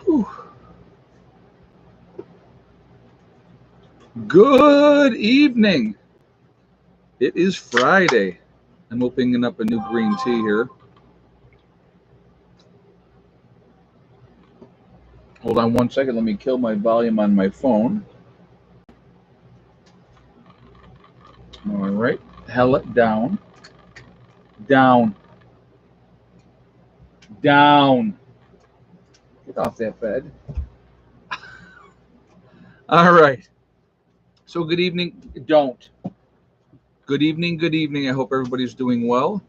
Whew. Good evening. It is Friday. I'm opening up a new green tea here. Hold on one second. Let me kill my volume on my phone. All right. Hell it down. Down. Down. Get off that bed. All right. So good evening. Don't. Good evening. Good evening. I hope everybody's doing well.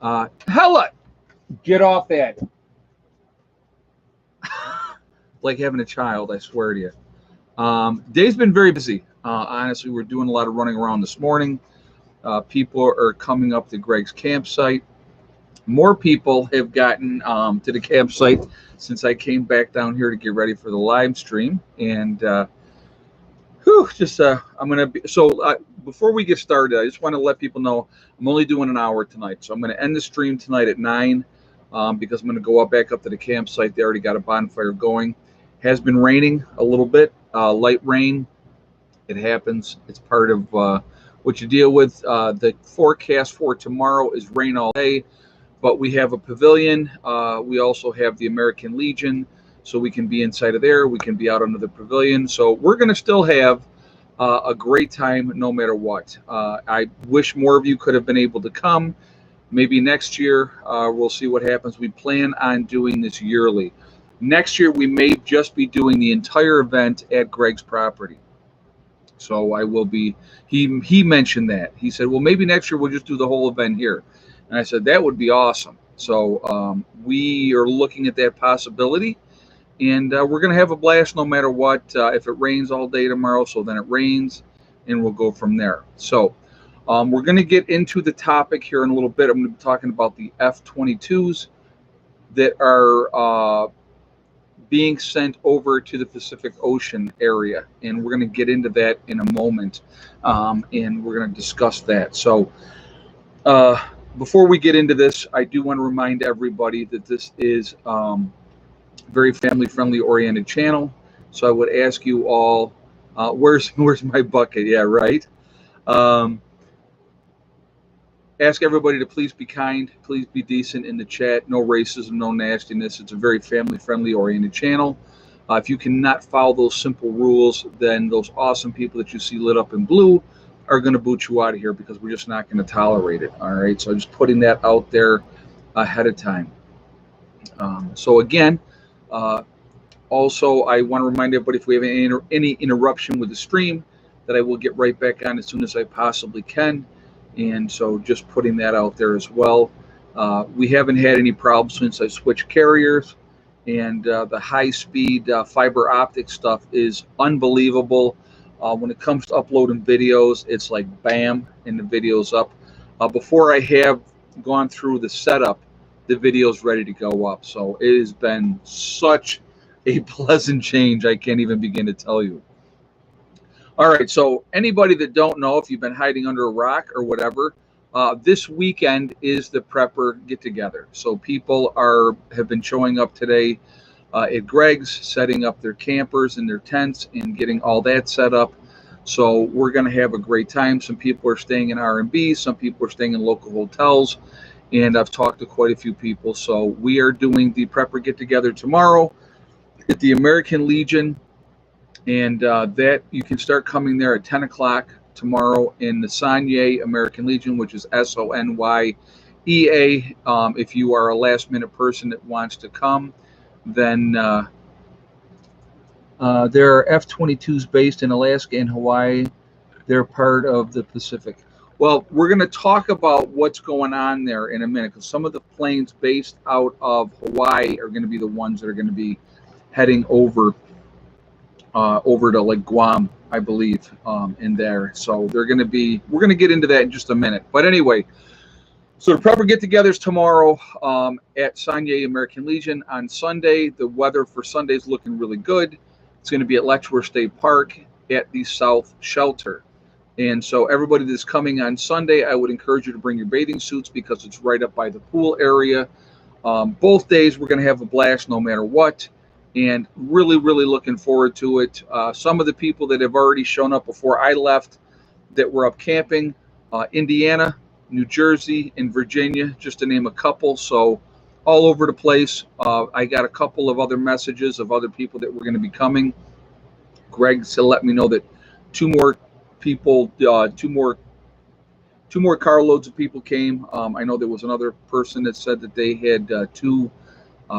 Hella. Get off that. Like having a child, I swear to you. Day's been very busy. Honestly, we're doing a lot of running around this morning. People are coming up to Greg's campsite. More people have gotten to the campsite since I came back down here to get ready for the live stream. And I'm gonna be before we get started, I just want to let people know I'm only doing an hour tonight. So I'm going to end the stream tonight at 9 because I'm going to go back up to the campsite. They already got a bonfire going. Has been raining a little bit, light rain. It happens. It's part of what you deal with. The forecast for tomorrow is rain all day, but we have a pavilion. We also have the American Legion, so we can be inside of there. We can be out under the pavilion. So we're going to still have a great time no matter what. I wish more of you could have been able to come. Maybe next year, we'll see what happens. We plan on doing this yearly. Next year, we may just be doing the entire event at Greg's property. So I will be, he mentioned that. He said, well, maybe next year we'll just do the whole event here. And I said, that would be awesome. So we are looking at that possibility. And we're going to have a blast no matter what. If it rains all day tomorrow, so then it rains, and we'll go from there. So we're going to get into the topic here in a little bit. I'm going to be talking about the F-22s that are being sent over to the Pacific Ocean area. And we're going to get into that in a moment, and we're going to discuss that. So before we get into this, I do want to remind everybody that this is very family-friendly oriented channel. So I would ask you all, where's my bucket? Yeah, right. Ask everybody to please be kind, please be decent in the chat. No racism, no nastiness. It's a very family-friendly oriented channel. If you cannot follow those simple rules, then those awesome people that you see lit up in blue are going to boot you out of here because we're just not going to tolerate it. All right. So I'm just putting that out there ahead of time. So again, also, I want to remind everybody if we have any interruption with the stream, that I will get right back on as soon as I possibly can. And so just putting that out there as well. We haven't had any problems since I switched carriers. And the high-speed fiber optic stuff is unbelievable. When it comes to uploading videos, it's like bam, and the video's up. Before I have gone through the setup, the video's ready to go up. So it has been such a pleasant change. I can't even begin to tell you. All right. So anybody that don't know, if you've been hiding under a rock or whatever, this weekend is the prepper get together. So people have been showing up today at Greg's, setting up their campers and their tents and getting all that set up. So we're going to have a great time. Some people are staying in R&B. Some people are staying in local hotels. And I've talked to quite a few people. So we are doing the prepper get together tomorrow at the American Legion. And that you can start coming there at 10 o'clock tomorrow in the Sonye American Legion, which is SONYEA. If you are a last minute person that wants to come, then there are F-22s based in Alaska and Hawaii. They're part of the Pacific. Well, we're going to talk about what's going on there in a minute, because some of the planes based out of Hawaii are going to be the ones that are going to be heading over to like Guam, I believe, in there. So we're going to get into that in just a minute. But anyway, so the proper get-togethers tomorrow at Sonye American Legion. On Sunday, the weather for Sunday is looking really good. It's going to be at Letchworth State Park at the South Shelter. And so everybody that's coming on Sunday, I would encourage you to bring your bathing suits because it's right up by the pool area. Both days, we're going to have a blast no matter what. and really, really looking forward to it. Some of the people that have already shown up before I left that were up camping, Indiana, New Jersey, and Virginia, just to name a couple. So all over the place. I got a couple of other messages of other people that were going to be coming. Greg said, let me know that two more people, two more carloads of people came. I know there was another person that said that they had two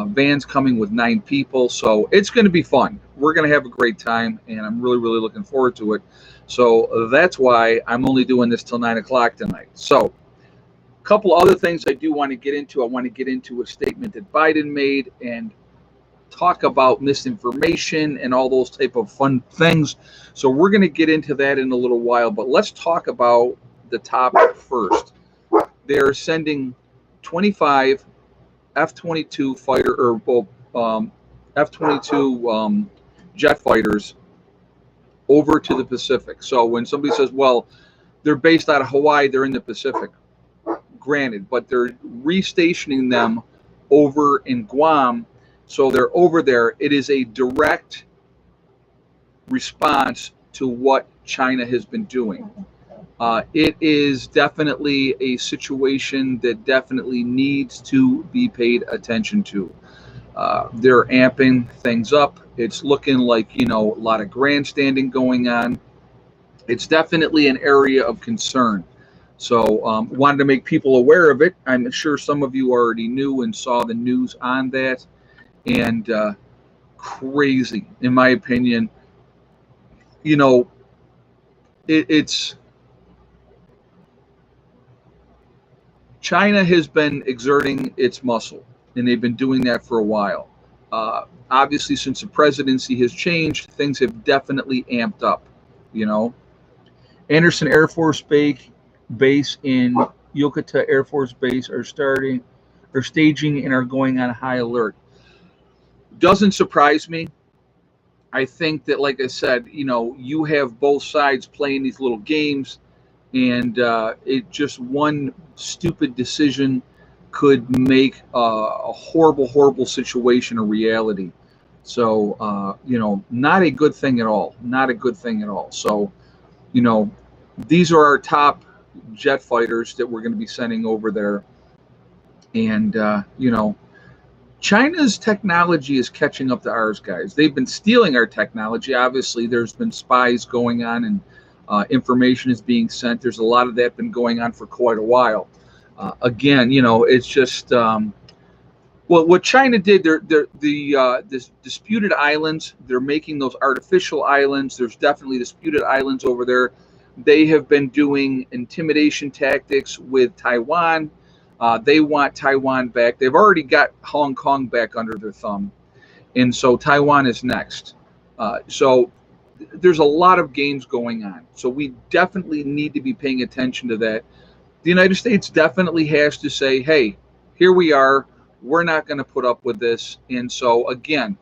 vans coming with 9 people. So it's going to be fun. We're going to have a great time, and I'm really, really looking forward to it. So that's why I'm only doing this till 9 o'clock tonight. So a couple other things I do want to get into. I want to get into a statement that Biden made and talk about misinformation and all those type of fun things. So we're going to get into that in a little while, but let's talk about the topic first. They're sending 25 F-22 fighter or F-22 jet fighters over to the Pacific. So when somebody says, well, they're based out of Hawaii, they're in the Pacific, granted, but they're restationing them over in Guam. So they're over there. It is a direct response to what China has been doing. It is definitely a situation that definitely needs to be paid attention to. They're amping things up. It's looking like, a lot of grandstanding going on. It's definitely an area of concern. So wanted to make people aware of it. I'm sure some of you already knew and saw the news on that. And crazy, in my opinion. It's China has been exerting its muscle, and they've been doing that for a while. Obviously, since the presidency has changed, things have definitely amped up. Anderson Air Force Base in Yucatan Air Force Base are staging and are going on high alert. Doesn't surprise me. I think that, like I said, you have both sides playing these little games, and it just one stupid decision could make a horrible, horrible situation a reality. So, not a good thing at all. Not a good thing at all. So, these are our top jet fighters that we're going to be sending over there. And, China's technology is catching up to ours, guys. They've been stealing our technology. Obviously, there's been spies going on, and information is being sent. There's a lot of that been going on for quite a while. Again, it's just what China did. This disputed islands. They're making those artificial islands. There's definitely disputed islands over there. They have been doing intimidation tactics with Taiwan. They want Taiwan back. They've already got Hong Kong back under their thumb, and so Taiwan is next. So there's a lot of games going on. So we definitely need to be paying attention to that. The United States definitely has to say, hey, here we are. We're not going to put up with this. And so, again,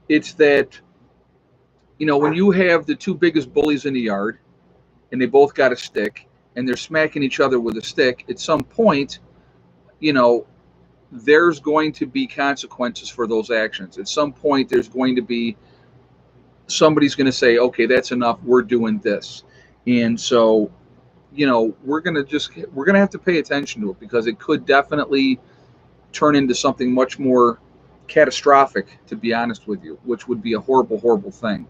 it's that, when you have the two biggest bullies in the yard and they both got a stick and they're smacking each other with a stick, at some point, there's going to be consequences for those actions. At some point, there's going to be somebody's going to say, okay, that's enough. We're doing this. And so, we're going to have to pay attention to it, because it could definitely turn into something much more catastrophic, to be honest with you, which would be a horrible, horrible thing.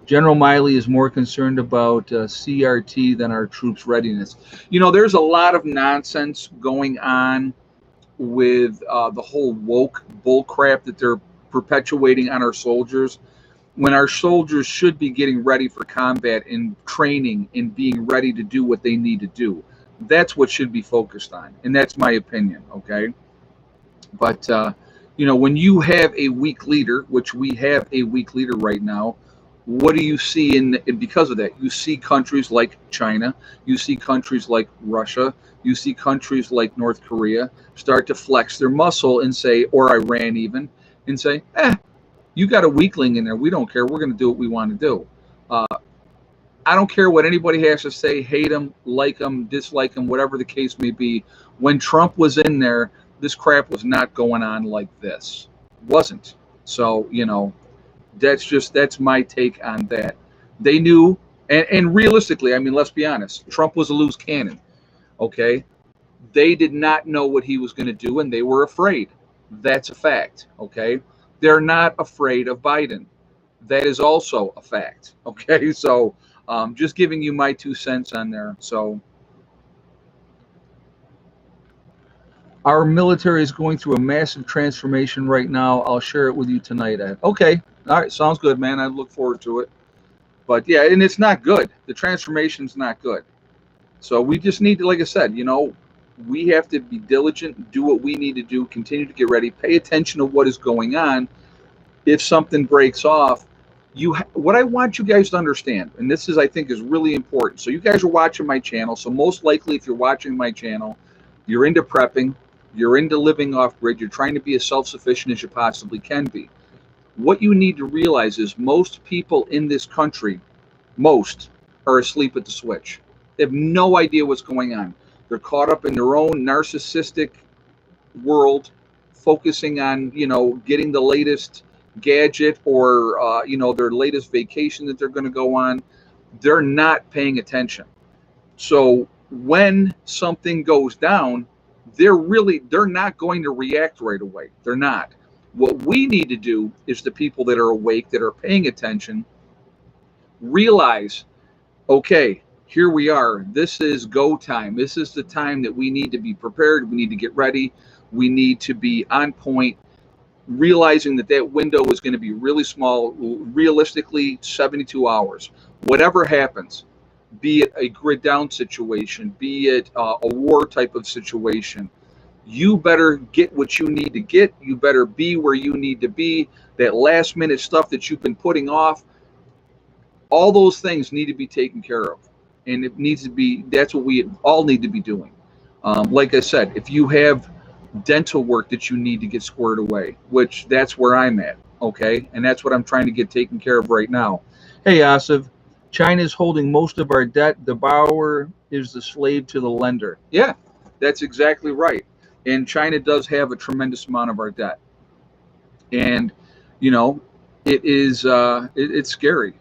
General Miley is more concerned about CRT than our troops' readiness. There's a lot of nonsense going on with the whole woke bullcrap that they're perpetuating on our soldiers, when our soldiers should be getting ready for combat and training and being ready to do what they need to do. That's what should be focused on, and that's my opinion, okay? But, when you have a weak leader, which we have a weak leader right now, what do you see because of that? You see countries like China, you see countries like Russia, you see countries like North Korea start to flex their muscle and say, or Iran even, and say, you got a weakling in there. We don't care. We're going to do what we want to do. I don't care what anybody has to say, hate them, like them, dislike them, whatever the case may be. When Trump was in there, this crap was not going on like this. It wasn't. So, that's my take on that. They knew, and realistically, I mean, let's be honest, Trump was a loose cannon. Okay, they did not know what he was going to do, and they were afraid. That's a fact. Okay, they're not afraid of Biden. That is also a fact. Okay, so just giving you my 2 cents on there. So our military is going through a massive transformation right now. I'll share it with you tonight, Ed. Okay, all right, sounds good, man. I look forward to it. But yeah, and it's not good. The transformation's not good. So we just need to, like I said, we have to be diligent, do what we need to do, continue to get ready, pay attention to what is going on. If something breaks off, what I want you guys to understand, and this is, I think, is really important. So you guys are watching my channel. So most likely, if you're watching my channel, you're into prepping, you're into living off grid, you're trying to be as self-sufficient as you possibly can be. What you need to realize is most people in this country, most are asleep at the switch. They have no idea what's going on. They're caught up in their own narcissistic world, focusing on, getting the latest gadget or, their latest vacation that they're going to go on. They're not paying attention. So when something goes down, they're not going to react right away. They're not. What we need to do is the people that are awake, that are paying attention, realize, okay, here we are. This is go time. This is the time that we need to be prepared. We need to get ready. We need to be on point, realizing that window is going to be really small, realistically 72 hours. Whatever happens, be it a grid down situation, be it a war type of situation, you better get what you need to get. You better be where you need to be. That last minute stuff that you've been putting off, all those things need to be taken care of. And it needs to be, that's what we all need to be doing. Like I said, if you have dental work that you need to get squared away, which that's where I'm at, okay? And that's what I'm trying to get taken care of right now. Hey, Asif, China is holding most of our debt. The borrower is the slave to the lender. Yeah, that's exactly right. And China does have a tremendous amount of our debt. And, it is, it's scary.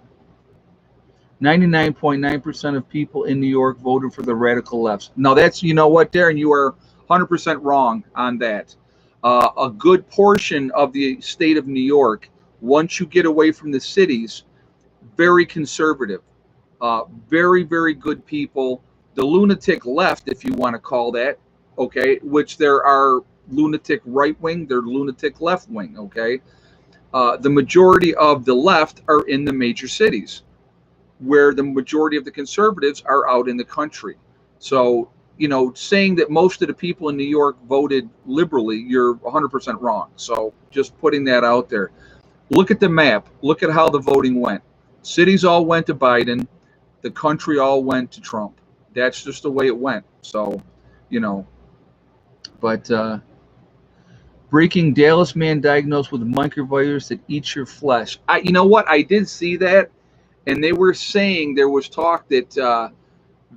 99.9% of people in New York voted for the radical left. Now that's, you know what, Darren, you are 100% wrong on that. A good portion of the state of New York, once you get away from the cities, very conservative, very, very good people. The lunatic left, if you want to call that, okay, which there are lunatic right wing, they're lunatic left wing, okay. The majority of the left are in the major cities, where the majority of the conservatives are out in the country. So, saying that most of the people in New York voted liberally, you're 100% wrong. So just putting that out there. Look at the map. Look at how the voting went. Cities all went to Biden. The country all went to Trump. That's just the way it went. So, but breaking, Dallas man diagnosed with microvirus that eats your flesh. You know what? I did see that. And they were saying, there was talk that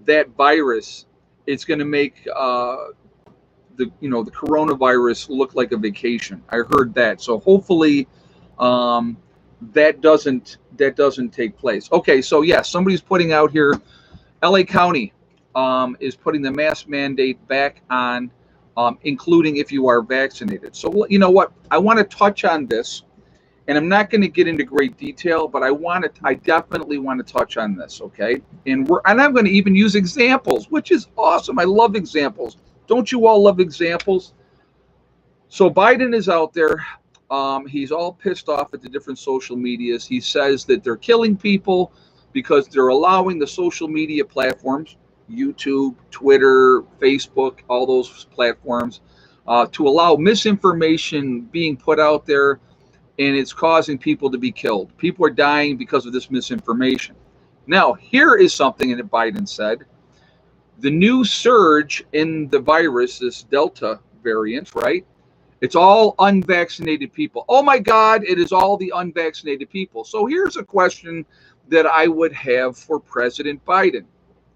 that virus, it's going to make the coronavirus look like a vacation. I heard that. So hopefully that doesn't take place. Okay, so yeah, somebody's putting out here, LA County is putting the mask mandate back on, including if you are vaccinated. So you know what? I want to touch on this. And I'm not going to get into great detail, but I definitely want to touch on this, okay? And I'm going to even use examples, which is awesome. I love examples. Don't you all love examples? So Biden is out there. He's all pissed off at the different social medias. He says that they're killing people because they're allowing the social media platforms, YouTube, Twitter, Facebook, all those platforms, to allow misinformation being put out there. And it's causing people to be killed. People are dying because of this misinformation. Now, here is something that Biden said. The new surge in the virus, this Delta variant, right? It's all unvaccinated people. Oh my God, it is all the unvaccinated people. So here's a question that I would have for President Biden.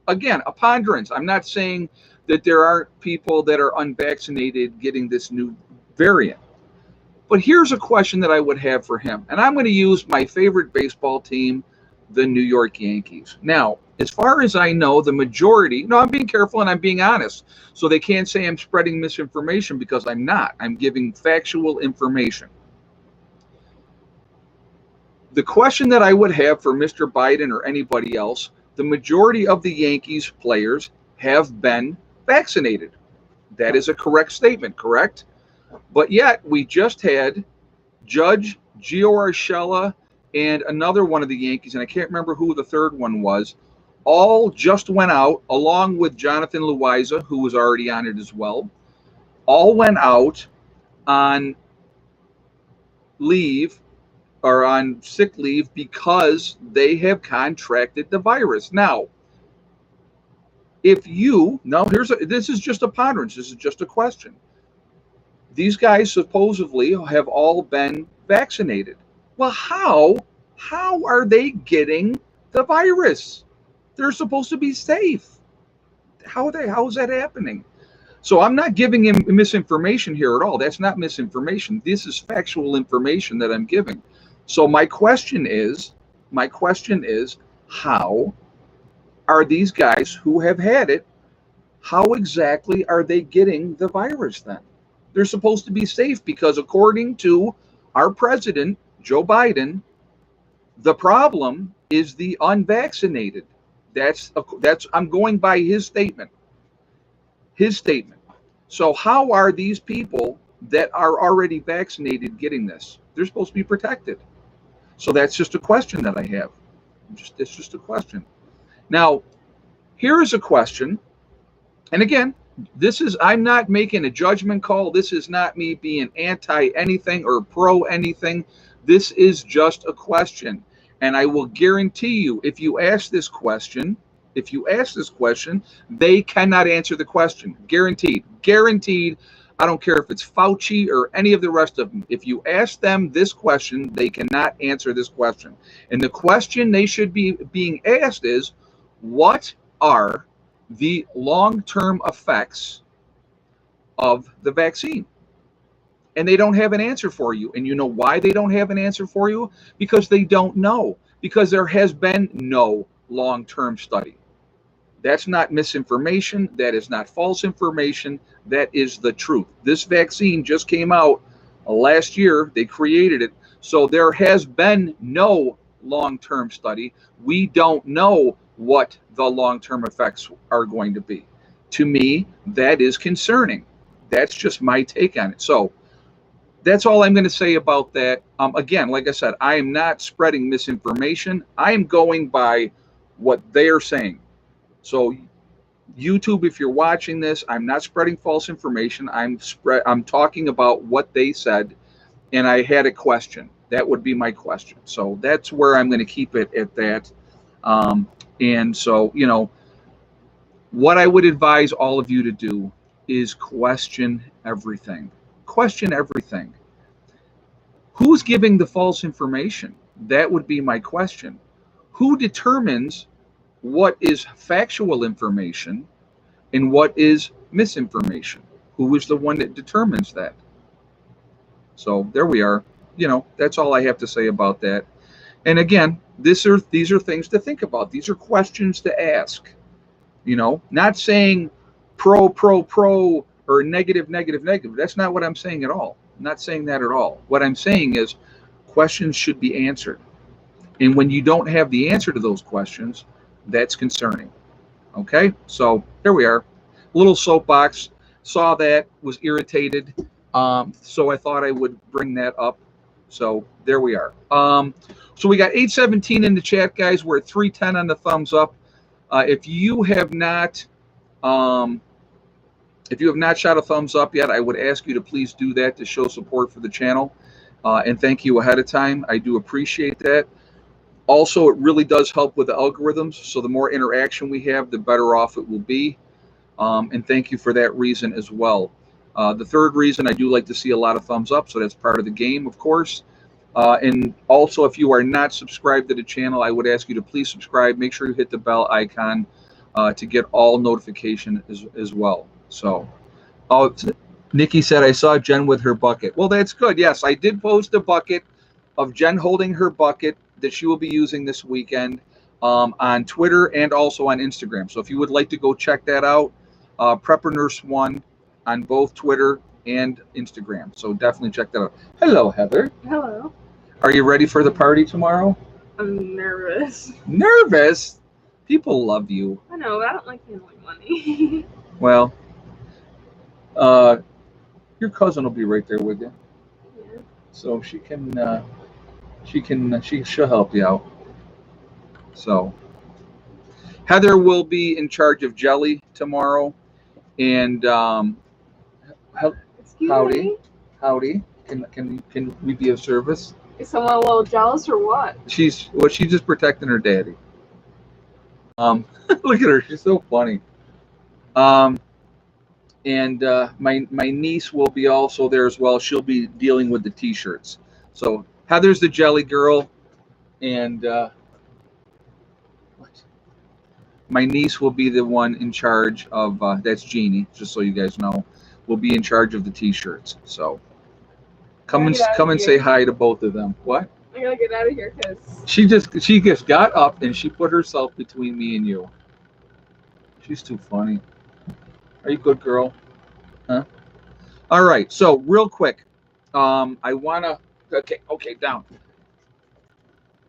Again, a ponderance. I'm not saying that there aren't people that are unvaccinated getting this new variant. But here's a question that I would have for him. And I'm going to use my favorite baseball team, the New York Yankees. Now, as far as I know, the majority, no, I'm being careful and I'm being honest. So they can't say I'm spreading misinformation, because I'm not. I'm giving factual information. The question that I would have for Mr. Biden or anybody else, the majority of the Yankees players have been vaccinated. That is a correct statement, correct? But yet we just had Judge, Gio Urshela, and another one of the Yankees, and I can't remember who the third one was, all just went out, along with Jonathan Loaiza, who was already on it as well, all went out on leave or on sick leave because they have contracted the virus. Now, if you, now this is just a ponderance, this is just a question. These guys supposedly have all been vaccinated. Well, how are they getting the virus? They're supposed to be safe. How is that happening? So I'm not giving him misinformation here at all. That's not misinformation. This is factual information that I'm giving. So my question is, how are these guys who have had it, how exactly are they getting the virus then? They're supposed to be safe because according to our president, Joe Biden, the problem is the unvaccinated. That's I'm going by his statement. His statement. So how are these people that are already vaccinated getting this? They're supposed to be protected. So that's just a question that I have. It's just a question. Now, here is a question. And again, I'm not making a judgment call. This is not me being anti anything or pro anything. This is just a question. And I will guarantee you, if you ask this question, they cannot answer the question. Guaranteed. Guaranteed. I don't care if it's Fauci or any of the rest of them. If you ask them this question, they cannot answer this question. And the question they should be being asked is, what are the long-term effects of the vaccine? And they don't have an answer for you. And you know why they don't have an answer for you? Because they don't know. Because there has been no long-term study. That's not misinformation. That is not false information. That is the truth. This vaccine just came out last year. They created it. So there has been no long-term study. We don't know what the long-term effects are going to be. To me, that is concerning. That's just my take on it. So that's all I'm going to say about that. Again, like I said, I am not spreading misinformation. I am going by what they are saying. So YouTube, if you're watching this, I'm not spreading false information. I'm talking about what they said, and I had a question. That would be my question. So that's where I'm going to keep it at that. And so, what I would advise all of you to do is question everything. Question everything. Who's giving the false information? That would be my question. Who determines what is factual information and what is misinformation? Who is the one that determines that? So there we are. That's all I have to say about that. And again, these are things to think about. These are questions to ask. Not saying pro, or negative. That's not what I'm saying at all. I'm not saying that at all. What I'm saying is questions should be answered. And when you don't have the answer to those questions, that's concerning. Okay? So there we are. Little soapbox. Saw that, was irritated. So I thought I would bring that up. So there we are. So we got 817 in the chat, guys. We're at 310 on the thumbs up. If you have not shot a thumbs up yet, I would ask you to please do that to show support for the channel. And thank you ahead of time. I do appreciate that. Also, it really does help with the algorithms. So the more interaction we have, the better off it will be. And thank you for that reason as well. The third reason, I do like to see a lot of thumbs up. So that's part of the game, of course. And also, if you are not subscribed to the channel, I would ask you to please subscribe. Make sure you hit the bell icon. to get all notification as well. So, oh, Nikki said, I saw Jen with her bucket. Well, that's good. Yes, I did post a bucket of Jen holding her bucket that she will be using this weekend on Twitter and also on Instagram. So if you would like to go check that out, Prepper Nurse 1 on both Twitter and Instagram. So definitely check that out. Hello, Heather. Hello. Are you ready for the party tomorrow? I'm nervous. Nervous? People love you. I know, but I don't like handling money. Well, your cousin will be right there with you. Yeah. So she'll help you out. So Heather will be in charge of jelly tomorrow, and Excuse howdy. Can we be of service? Is someone a little jealous or what? She's just protecting her daddy. Look at her, she's so funny. And my niece will be also there as well. She'll be dealing with the t-shirts. So Heather's the jelly girl, and my niece will be the one in charge of that's Jeannie, just so you guys know, will be in charge of the t-shirts. So come and say hi to both of them. What? I gotta get out of here because she just got up and she put herself between me and you. She's too funny. Are you a good girl? Huh? All right. So real quick, I wanna okay down.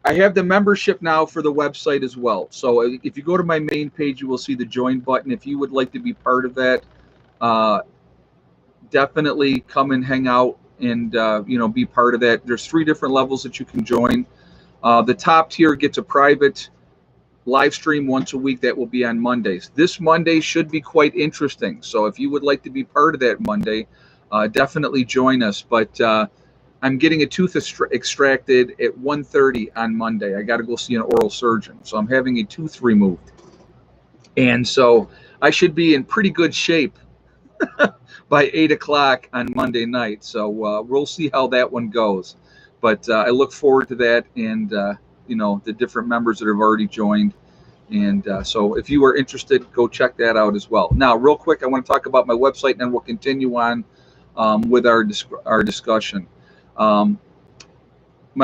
I have the membership now for the website as well. So if you go to my main page, you will see the join button. If you would like to be part of that, definitely come and hang out and be part of that. There's 3 different levels that you can join. The top tier gets a private live stream once a week that will be on Mondays. This Monday should be quite interesting. So if you would like to be part of that Monday, definitely join us. But I'm getting a tooth extracted at 1:30 on Monday. I got to go see an oral surgeon. So I'm having a tooth removed. And so I should be in pretty good shape by 8 o'clock on Monday night. So we'll see how that one goes. But I look forward to that, and the different members that have already joined. And so if you are interested, go check that out as well. Now, real quick, I want to talk about my website, and then we'll continue on with our discussion. My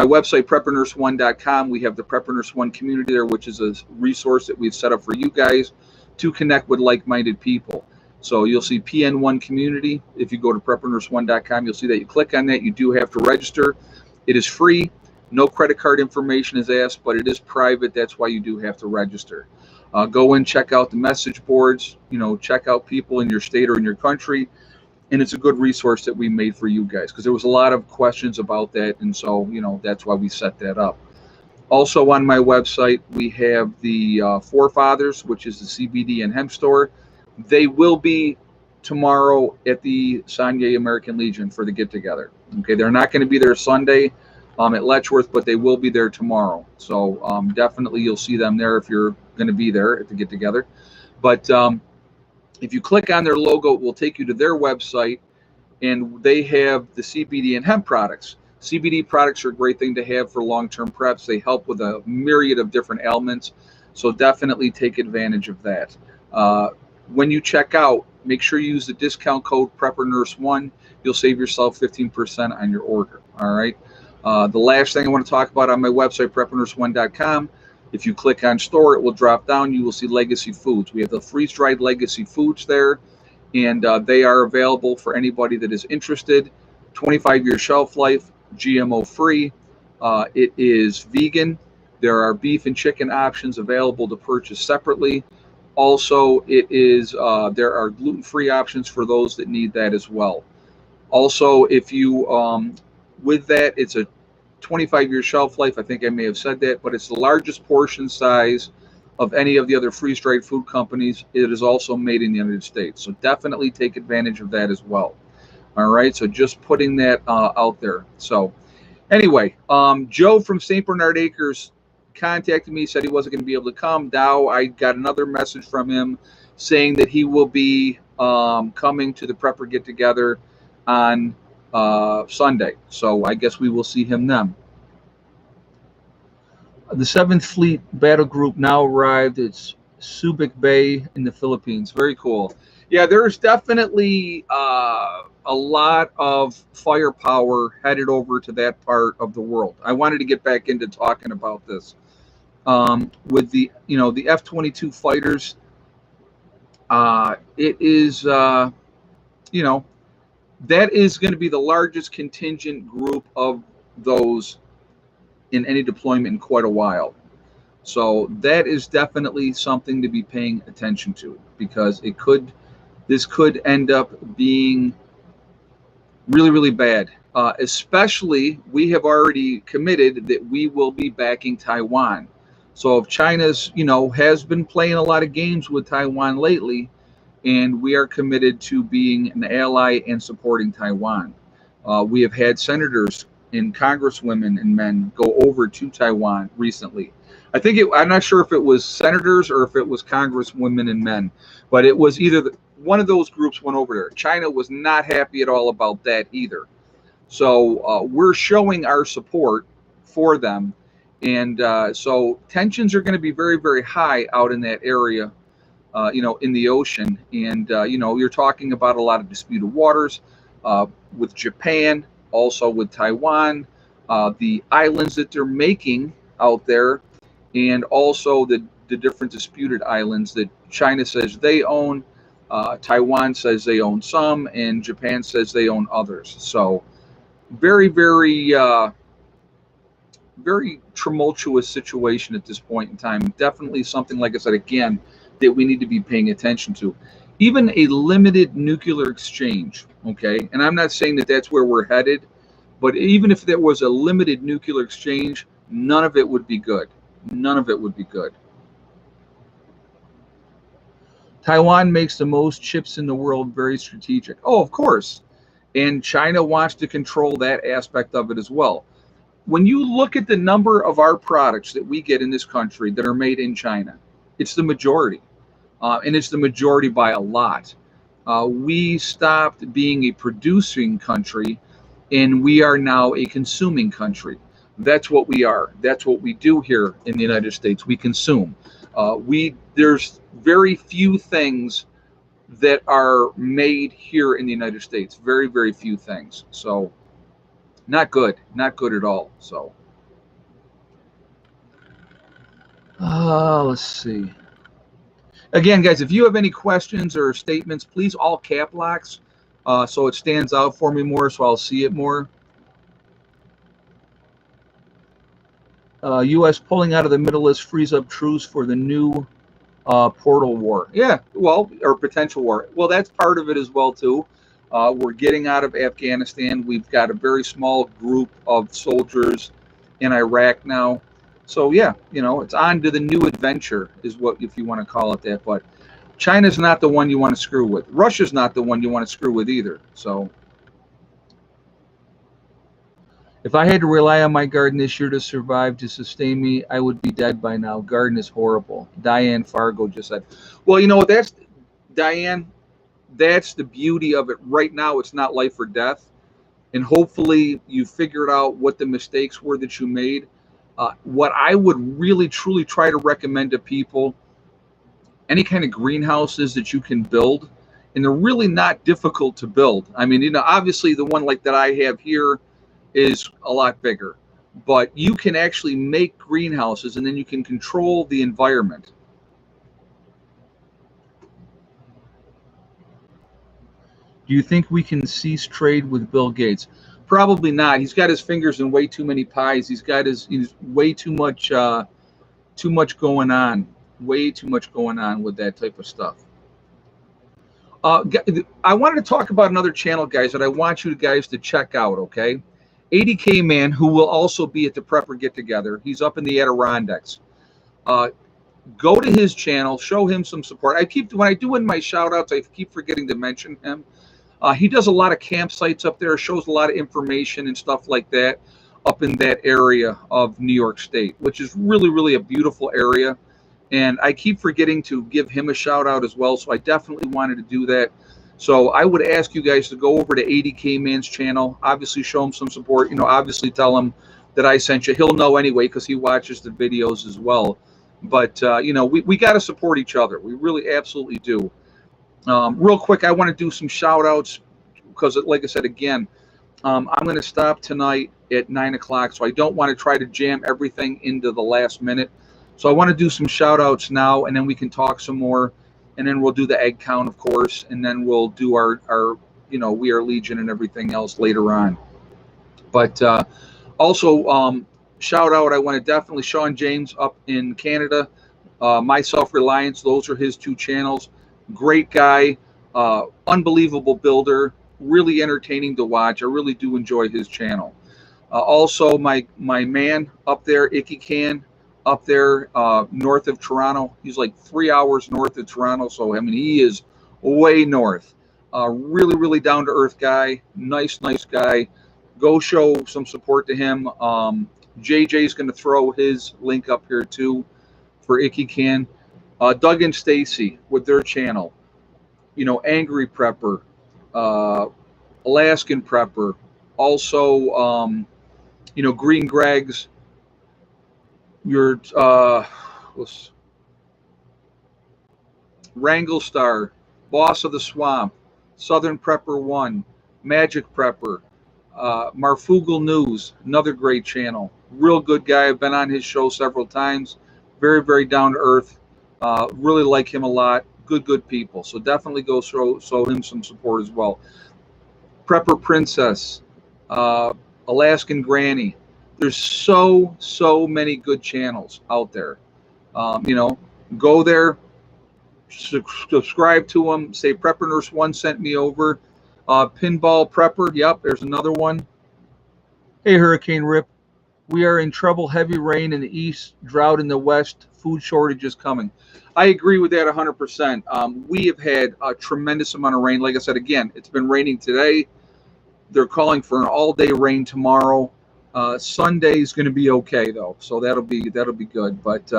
website, preppernurse1.com, we have the Prepper Nurse 1 community there, which is a resource that we've set up for you guys to connect with like-minded people. So you'll see PN1 community. If you go to preppernurse1.com, you'll see that you click on that. You do have to register. It is free. No credit card information is asked, but it is private. That's why you do have to register. Go in, check out the message boards, check out people in your state or in your country. And it's a good resource that we made for you guys because there was a lot of questions about that. And so, that's why we set that up. Also on my website, we have the Forefathers, which is the CBD and hemp store. They will be tomorrow at the Sanye American Legion for the get-together. Okay, they're not going to be there Sunday at Letchworth, but they will be there tomorrow. So definitely you'll see them there if you're going to be there at the get-together. But if you click on their logo, it will take you to their website, and they have the CBD and hemp products. CBD products are a great thing to have for long-term preps. They help with a myriad of different ailments, so definitely take advantage of that. When you check out, make sure you use the discount code PrepperNurse1. You'll save yourself 15% on your order. All right. The last thing I want to talk about on my website, preppernurse1.com, if you click on store, it will drop down. You will see Legacy Foods. We have the freeze-dried Legacy Foods there, and they are available for anybody that is interested. 25-year shelf life, GMO-free. It is vegan. There are beef and chicken options available to purchase separately. Also, there are gluten-free options for those that need that as well. Also, if you, with that, it's a 25-year shelf life. I think I may have said that, but it's the largest portion size of any of the other freeze-dried food companies. It is also made in the United States. So definitely take advantage of that as well. All right, so just putting that out there. So anyway, Joe from St. Bernard Acres contacted me, said he wasn't going to be able to come. Now I got another message from him saying that he will be coming to the Prepper get-together on Sunday. So I guess we will see him then. The 7th Fleet Battle Group now arrived. It's Subic Bay in the Philippines. Very cool. Yeah, there's definitely a lot of firepower headed over to that part of the world. I wanted to get back into talking about this with the F-22 fighters. It is you know that is going to be the largest contingent group of those in any deployment in quite a while. So that is definitely something to be paying attention to, because this could end up being really, really bad. Especially, we have already committed that we will be backing Taiwan. So if China's, has been playing a lot of games with Taiwan lately, and we are committed to being an ally and supporting Taiwan. We have had senators and congresswomen and men go over to Taiwan recently. I'm not sure if it was senators or if it was congresswomen and men, but it was either one of those groups went over there. China was not happy at all about that either. So we're showing our support for them. And so tensions are going to be very, very high out in that area, in the ocean. And, you're talking about a lot of disputed waters with Japan, also with Taiwan, the islands that they're making out there, and also the different disputed islands that China says they own, Taiwan says they own some, and Japan says they own others. So very, very, very tumultuous situation at this point in time. Definitely something, like I said, again, that we need to be paying attention to. Even a limited nuclear exchange, okay? And I'm not saying that that's where we're headed, but even if there was a limited nuclear exchange, none of it would be good. None of it would be good. Taiwan makes the most chips in the world, very strategic. Oh, of course. And China wants to control that aspect of it as well. When you look at the number of our products that we get in this country that are made in China, it's the majority. And it's the majority by a lot. We stopped being a producing country, and we are now a consuming country. That's what we are. That's what we do here in the United States. We consume. There's very few things that are made here in the United States. Very, very few things. So not good. Not good at all. So let's see. Again, guys, if you have any questions or statements, please all cap locks so it stands out for me more, so I'll see it more. U.S. pulling out of the Middle East frees up truce for the new portal war. Yeah, well, or potential war. Well, that's part of it as well, too. We're getting out of Afghanistan. We've got a very small group of soldiers in Iraq now. So, yeah, it's on to the new adventure is what, if you want to call it that. But China's not the one you want to screw with. Russia's not the one you want to screw with either. So if I had to rely on my garden this year to survive, to sustain me, I would be dead by now. Garden is horrible. Diane Fargo just said. Well, that's, Diane, that's the beauty of it. Right now, it's not life or death. And hopefully you figured out what the mistakes were that you made. What I would really, truly try to recommend to people, any kind of greenhouses that you can build, and they're really not difficult to build. I mean, obviously the one like that I have here is a lot bigger, but you can actually make greenhouses and then you can control the environment. Do you think we can cease trade with Bill Gates? Probably not. He's got his fingers in way too many pies. He's way too much going on. Way too much going on with that type of stuff. I wanted to talk about another channel, guys, that I want you guys to check out, okay? 80K Man, who will also be at the Prepper Get-Together. He's up in the Adirondacks. Go to his channel, show him some support. When I do in my shout-outs, I keep forgetting to mention him. He does a lot of campsites up there, shows a lot of information and stuff like that up in that area of New York State, which is really, really a beautiful area. And I keep forgetting to give him a shout out as well. So I definitely wanted to do that. So I would ask you guys to go over to 80K Man's channel, obviously show him some support, obviously tell him that I sent you. He'll know anyway because he watches the videos as well. But we got to support each other. We really absolutely do. Real quick, I want to do some shout outs because, like I said, again, I'm going to stop tonight at 9 o'clock, so I don't want to try to jam everything into the last minute. So I want to do some shout outs now, and then we can talk some more, and then we'll do the egg count, of course, and then we'll do our We Are Legion and everything else later on. But also, shout out, I want to definitely, Sean James up in Canada, My Self-Reliance, those are his two channels. Great guy, unbelievable builder, really entertaining to watch. I really do enjoy his channel. Also, my man up there, Icky Can, up there north of Toronto. He's like 3 hours north of Toronto, so I mean he is way north. Really, really down to earth guy. Nice guy. Go show some support to him. JJ's going to throw his link up here too for Icky Can. Doug and Stacy with their channel. Angry Prepper, Alaskan Prepper. Also, Green Greg's. Your Wrangle Star, Boss of the Swamp, Southern Prepper 1, Magic Prepper, Marfugal News, another great channel. Real good guy. I've been on his show several times. Very, very down to earth. Really like him a lot. Good people. So definitely go show him some support as well. Prepper Princess, Alaskan Granny. There's so many good channels out there. Go there, subscribe to them. Say Prepper Nurse 1 sent me over. Pinball Prepper, yep, there's another one. Hey, Hurricane Rip, we are in trouble. Heavy rain in the east, drought in the west, food shortages coming. I agree with that 100%. We have had a tremendous amount of rain. Like I said, again, it's been raining today. They're calling for an all-day rain tomorrow. Sunday is going to be okay though, so that'll be good. But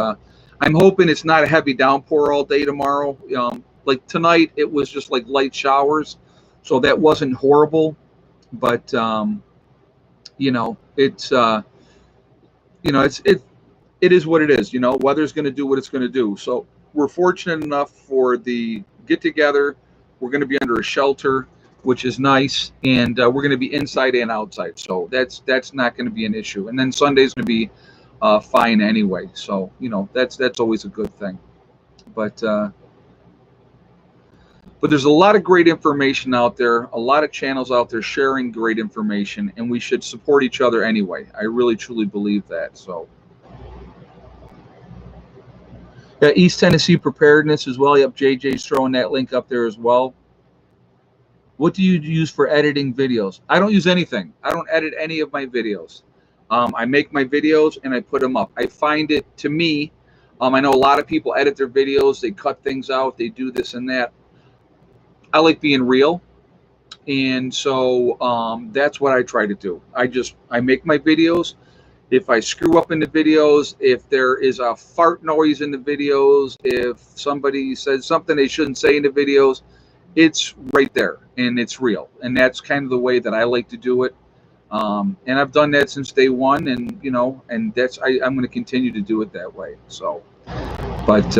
I'm hoping it's not a heavy downpour all day tomorrow. Like tonight, it was just like light showers, so that wasn't horrible. But it is what it is. Weather's going to do what it's going to do. So we're fortunate enough for the get together. We're going to be under a shelter, which is nice, and we're going to be inside and outside, so that's not going to be an issue. And then Sunday's going to be fine anyway, so that's always a good thing. But there's a lot of great information out there, a lot of channels out there sharing great information, and we should support each other anyway. I really truly believe that. So yeah, East Tennessee Preparedness as well. Yep, JJ's throwing that link up there as well. What do you use for editing videos? I don't use anything. I don't edit any of my videos. I make my videos and I put them up. I find it, to me, I know a lot of people edit their videos. They cut things out. They do this and that. I like being real. And so that's what I try to do. I make my videos. If I screw up in the videos, if there is a fart noise in the videos, if somebody says something they shouldn't say in the videos, it's right there and it's real. And that's kind of the way that I like to do it. And I've done that since day one, and and that's I'm going to continue to do it that way. So, but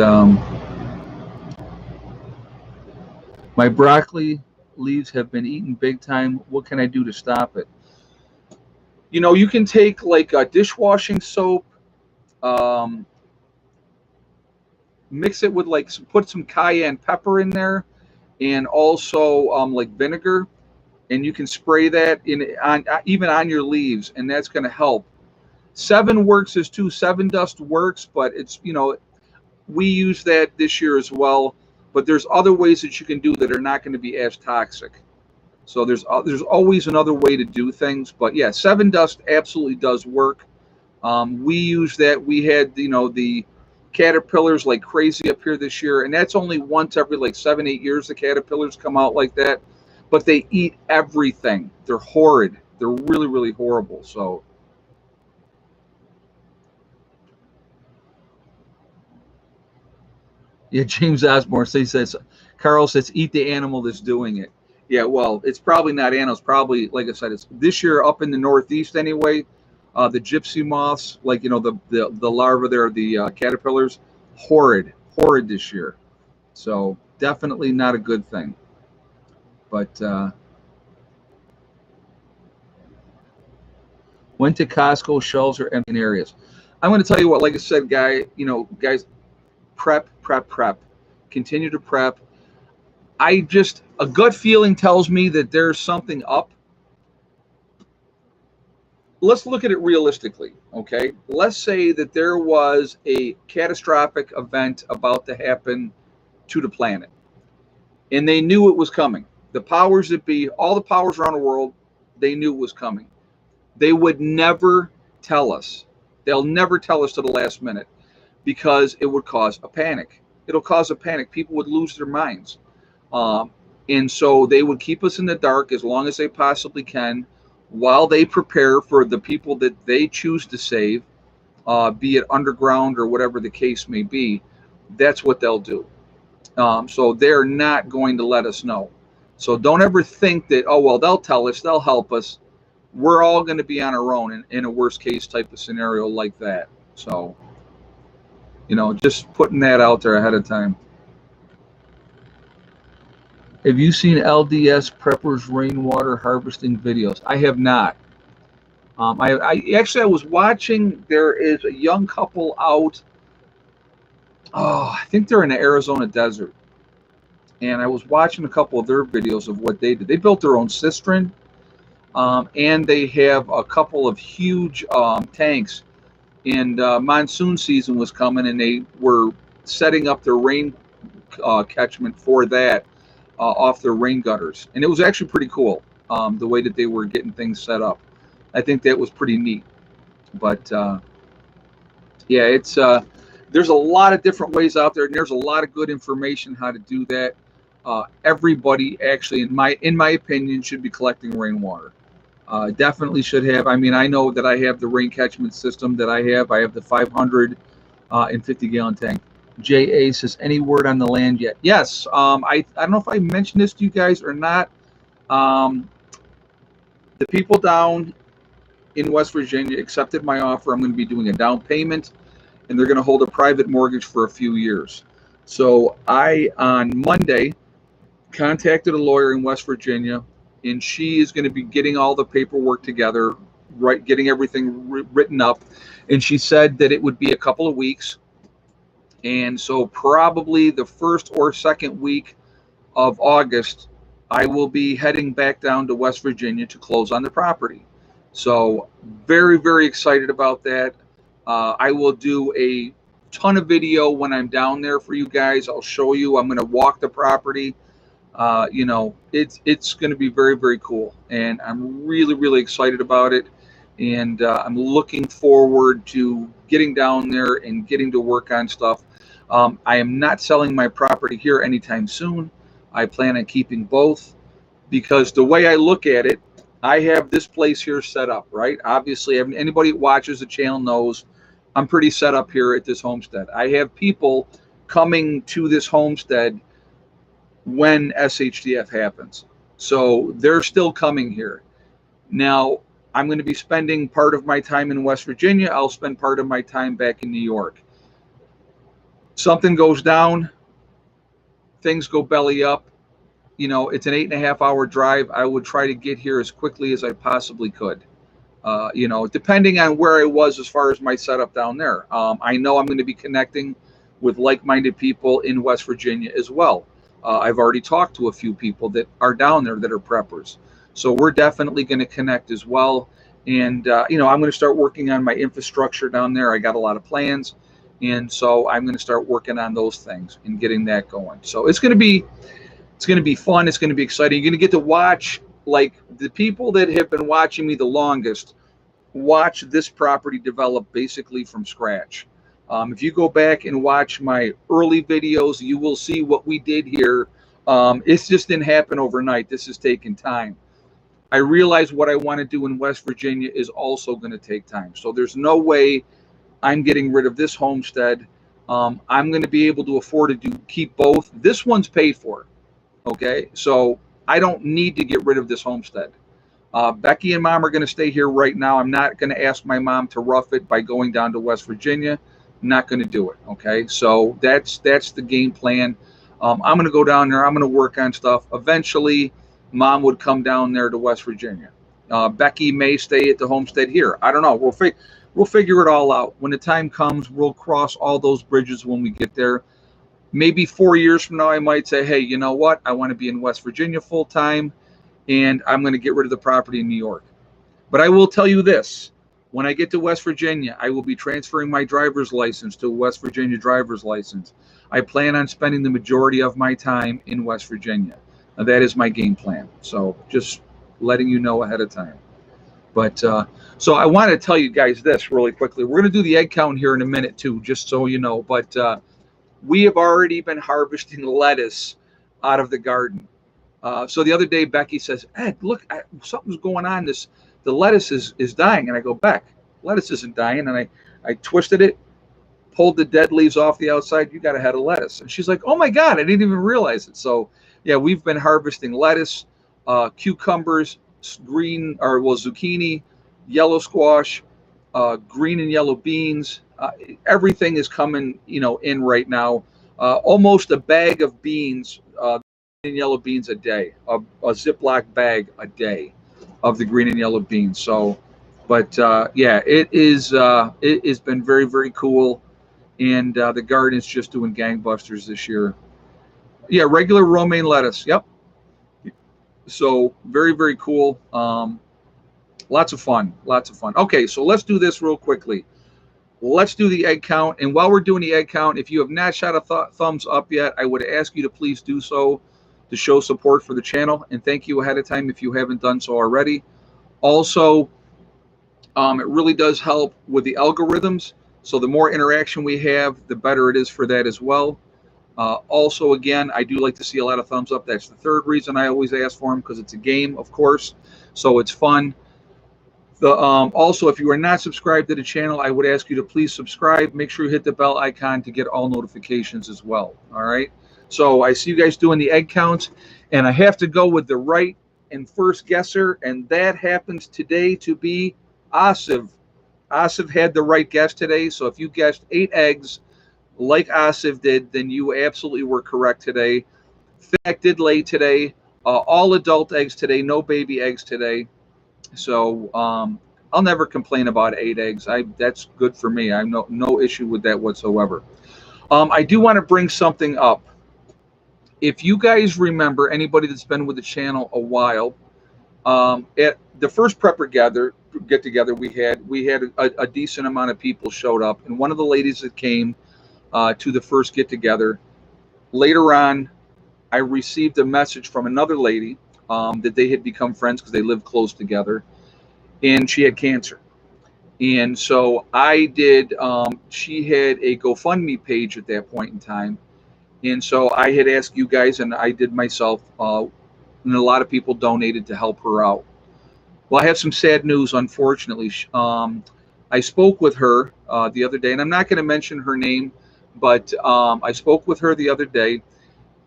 my broccoli leaves have been eaten big time. What can I do to stop it? You can take like a dishwashing soap, mix it with put some cayenne pepper in there, and also like vinegar, and you can spray that even on your leaves, and that's going to help. 7 works as too. 7 dust works, but it's we use that this year as well. But there's other ways that you can do that are not going to be as toxic. So there's always another way to do things. But yeah, 7 dust absolutely does work. We use that. We had the caterpillars like crazy up here this year, and that's only once every 7-8 years the caterpillars come out like that. But they eat everything. They're horrid. They're really, really horrible. So yeah, James Osborne says, Carl says, eat the animal that's doing it. Yeah, well, it's probably not animals. Probably, like I said, it's this year up in the Northeast anyway. The gypsy moths, the larvae there, the caterpillars, horrid this year. So definitely not a good thing. But went to Costco, shelves are empty in areas. I'm going to tell you what, like I said, guys, prep. Continue to prep. A gut feeling tells me that there's something up. Let's look at it realistically, okay? Let's say that there was a catastrophic event about to happen to the planet, and they knew it was coming. The powers that be, all the powers around the world, they knew it was coming. They would never tell us. They'll never tell us to the last minute because it would cause a panic. It'll cause a panic. People would lose their minds. And so they would keep us in the dark as long as they possibly can while they prepare for the people that they choose to save, be it underground or whatever the case may be. That's what they'll do. So they're not going to let us know. So don't ever think that, oh, well, they'll tell us, they'll help us. We're all going to be on our own in a worst case type of scenario like that. So, just putting that out there ahead of time. Have you seen LDS preppers rainwater harvesting videos? I have not. I was watching. There is a young couple out. Oh, I think they're in the Arizona desert, and I was watching a couple of their videos of what they did. They built their own cistern, and they have a couple of huge tanks. And monsoon season was coming, and they were setting up their rain catchment for that off their rain gutters. And it was actually pretty cool, the way that they were getting things set up. I think that was pretty neat. But yeah, it's there's a lot of different ways out there, and there's a lot of good information how to do that. Everybody actually, in my opinion, should be collecting rainwater. Definitely should have. I mean, I know that I have the rain catchment system that I have. I have the 550-gallon tank. JA says, any word on the land yet? Yes. I don't know if I mentioned this to you guys or not. The people down in West Virginia accepted my offer. I'm going to be doing a down payment, and they're going to hold a private mortgage for a few years. So I, on Monday, contacted a lawyer in West Virginia, and she is going to be getting all the paperwork together, right, getting everything written up. And she said that it would be a couple of weeks. And so probably the first or second week of August, I will be heading back down to West Virginia to close on the property. So very, very excited about that. I will do a ton of video when I'm down there for you guys. I'll show you. I'm going to walk the property. It's going to be very, very cool, and I'm really, really excited about it. And I'm looking forward to getting down there and getting to work on stuff. I am not selling my property here anytime soon. I plan on keeping both, because the way I look at it, I have this place here set up, right? Obviously, anybody that watches the channel knows I'm pretty set up here at this homestead. I have people coming to this homestead when SHDF happens. So they're still coming here. Now, I'm going to be spending part of my time in West Virginia. I'll spend part of my time back in New York. Something goes down, things go belly up. It's an 8.5-hour drive. I would try to get here as quickly as I possibly could. Depending on where I was as far as my setup down there. I know I'm going to be connecting with like-minded people in West Virginia as well. I've already talked to a few people that are down there that are preppers. So we're definitely going to connect as well. And, I'm going to start working on my infrastructure down there. I got a lot of plans. And so I'm going to start working on those things and getting that going. So it's going to be fun. It's going to be exciting. You're going to get to watch, like, the people that have been watching me the longest, watch this property develop basically from scratch. If you go back and watch my early videos, you will see what we did here. It just didn't happen overnight. This has taken time. I realize what I want to do in West Virginia is also going to take time. So there's no way I'm getting rid of this homestead. I'm going to be able to afford to keep both. This one's paid for. Okay, so I don't need to get rid of this homestead. Becky and Mom are going to stay here right now. I'm not going to ask my mom to rough it by going down to West Virginia. Not going to do it. Okay, so that's the game plan. I'm going to go down there. I'm going to work on stuff. Eventually, Mom would come down there to West Virginia. Becky may stay at the homestead here. I don't know. We'll figure it all out when the time comes. We'll cross all those bridges when we get there. Maybe 4 years from now, I might say, hey, you know what? I want to be in West Virginia full time, and I'm going to get rid of the property in New York. But I will tell you this. When I get to West Virginia, I will be transferring my driver's license to a West Virginia driver's license. I plan on spending the majority of my time in West Virginia. Now, that is my game plan. So just letting you know ahead of time. But so I want to tell you guys this really quickly. We're going to do the egg count here in a minute too, just so you know. But we have already been harvesting lettuce out of the garden. So the other day, Becky says, Ed, look, something's going on. The lettuce is dying. And I go, Beck, lettuce isn't dying. And I twisted it, pulled the dead leaves off the outside. You got a head of lettuce. And she's like, oh my God, I didn't even realize it. So yeah, we've been harvesting lettuce, cucumbers, zucchini, yellow squash, green and yellow beans. Everything is coming, in right now. Almost a bag of beans, and yellow beans a day, a Ziploc bag a day of the green and yellow beans. So, but yeah, it has been very, very cool. And the garden is just doing gangbusters this year. Yeah, regular romaine lettuce. Yep. So very, very cool. Lots of fun. Lots of fun. Okay, so let's do this real quickly. Let's do the egg count. And while we're doing the egg count, if you have not shot a thumbs up yet, I would ask you to please do so to show support for the channel. And thank you ahead of time if you haven't done so already. Also, it really does help with the algorithms. So the more interaction we have, the better it is for that as well. Also, again, I do like to see a lot of thumbs up. That's the third reason I always ask for them, because it's a game, of course. So it's fun. Also, if you are not subscribed to the channel, I would ask you to please subscribe. Make sure you hit the bell icon to get all notifications as well. All right. So I see you guys doing the egg counts, and I have to go with the right and first guesser, and that happens today to be Asif. Asif had the right guess today. So if you guessed 8 eggs like Asif did, then you absolutely were correct today. Fact did lay today. All adult eggs today, no baby eggs today. So I'll never complain about 8 eggs. That's good for me. I have no issue with that whatsoever. I do want to bring something up. If you guys remember, anybody that's been with the channel a while, at the first prepper get together we had a decent amount of people showed up, and one of the ladies that came to the first get together, later on, I received a message from another lady that they had become friends because they lived close together, and she had cancer. And so I did, she had a GoFundMe page at that point in time. And so I had asked you guys, and I did myself, and a lot of people donated to help her out. Well, I have some sad news, unfortunately. I spoke with her the other day, and I'm not going to mention her name, but I spoke with her the other day,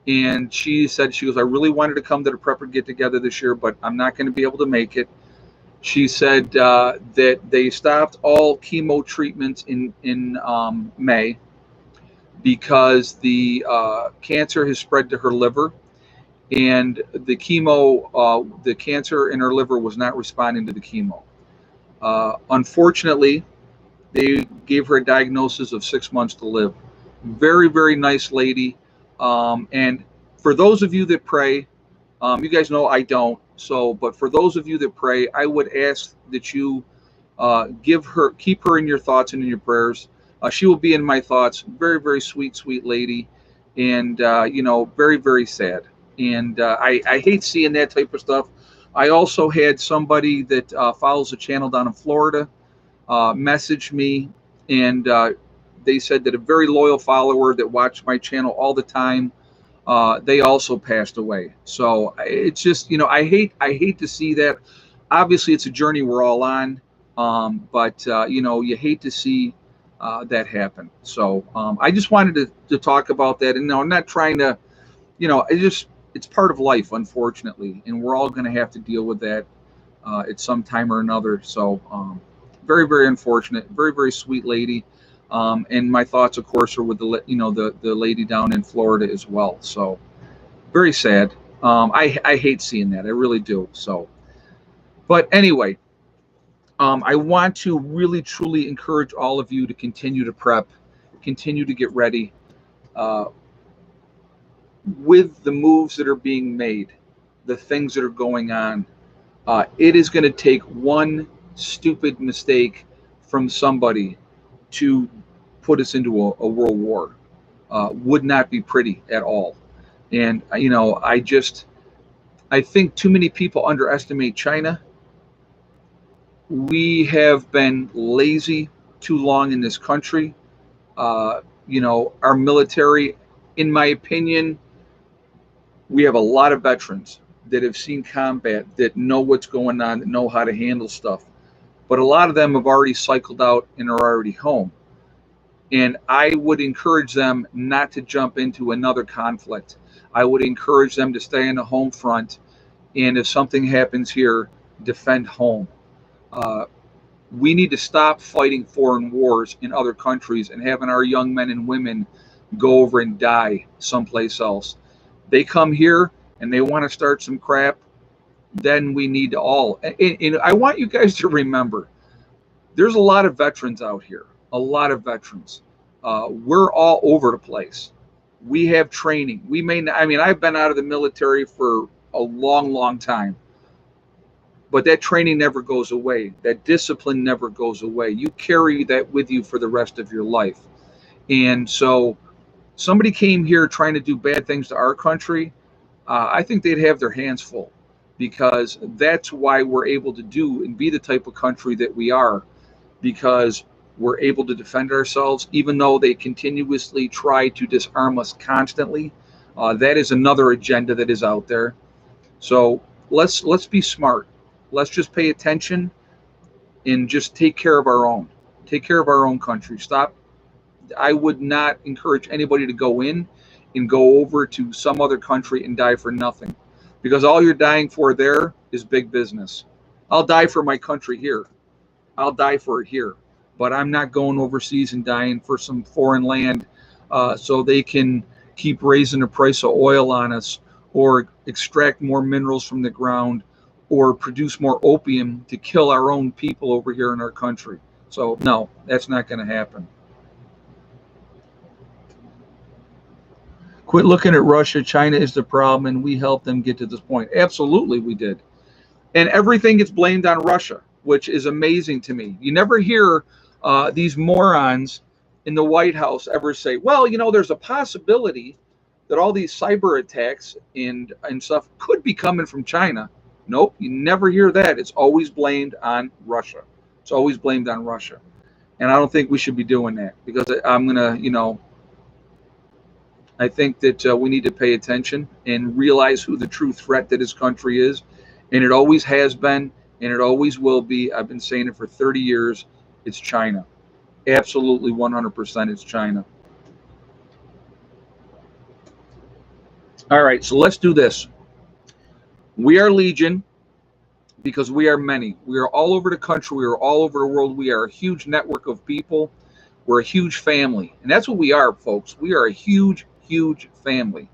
and she said, she goes, I really wanted to come to the prepper get together this year, but I'm not going to be able to make it. She said that they stopped all chemo treatments in May because the cancer has spread to her liver, and the chemo, the cancer in her liver was not responding to the chemo. Unfortunately, they gave her a diagnosis of 6 months to live. Very, very nice lady. And for those of you that pray, you guys know I don't. So, but for those of you that pray, I would ask that you keep her in your thoughts and in your prayers. She will be in my thoughts. Very, very sweet, sweet lady, and very, very sad. And I hate seeing that type of stuff. I also had somebody that follows the channel down in Florida message me, and they said that a very loyal follower that watched my channel all the time, they also passed away. So it's just, I hate to see that. Obviously, it's a journey we're all on, but you hate to see that happen. So I just wanted to talk about that. And no, I'm not trying to, it's part of life, unfortunately, and we're all going to have to deal with that at some time or another. So very, very unfortunate. Very, very sweet lady. And my thoughts, of course, are with the lady down in Florida as well. So very sad. I hate seeing that. I really do. So, but anyway, I want to really truly encourage all of you to continue to prep, continue to get ready uh, with the moves that are being made, the things that are going on. It is going to take one stupid mistake from somebody to put us into a world war. Would not be pretty at all. And I think too many people underestimate China. We have been lazy too long in this country. Our military, in my opinion, we have a lot of veterans that have seen combat, that know what's going on, that know how to handle stuff. But a lot of them have already cycled out and are already home. And I would encourage them not to jump into another conflict. I would encourage them to stay in the home front. And if something happens here, defend home. Uh, we need to stop fighting foreign wars in other countries and having our young men and women go over and die someplace else. They come here and they want to start some crap, then we need to all. And I want you guys to remember, there's a lot of veterans out here, a lot of veterans. We're all over the place. We have training. We may not, I mean, I've been out of the military for a long, long time, but that training never goes away. That discipline never goes away. You carry that with you for the rest of your life. And so somebody came here trying to do bad things to our country, I think they'd have their hands full, because that's why we're able to do and be the type of country that we are, because we're able to defend ourselves, even though they continuously try to disarm us constantly. That is another agenda that is out there. So let's be smart. Let's just pay attention and just take care of our own. Take care of our own country. Stop. I would not encourage anybody to go in and go over to some other country and die for nothing, because all you're dying for there is big business. I'll die for my country here. I'll die for it here, but I'm not going overseas and dying for some foreign land so they can keep raising the price of oil on us, or extract more minerals from the ground, or produce more opium to kill our own people over here in our country. So no, that's not going to happen. Quit looking at Russia. China is the problem, and we helped them get to this point. Absolutely, we did. And everything gets blamed on Russia, which is amazing to me. You never hear these morons in the White House ever say, well, there's a possibility that all these cyber attacks and stuff could be coming from China. Nope, you never hear that. It's always blamed on Russia. It's always blamed on Russia. And I don't think we should be doing that, because I'm going to, I think that we need to pay attention and realize who the true threat to this country is. And it always has been, and it always will be. I've been saying it for 30 years. It's China. Absolutely 100% it's China. All right, so let's do this. We are Legion because we are many. We are all over the country. We are all over the world. We are a huge network of people. We're a huge family. And that's what we are, folks. We are a huge, huge family.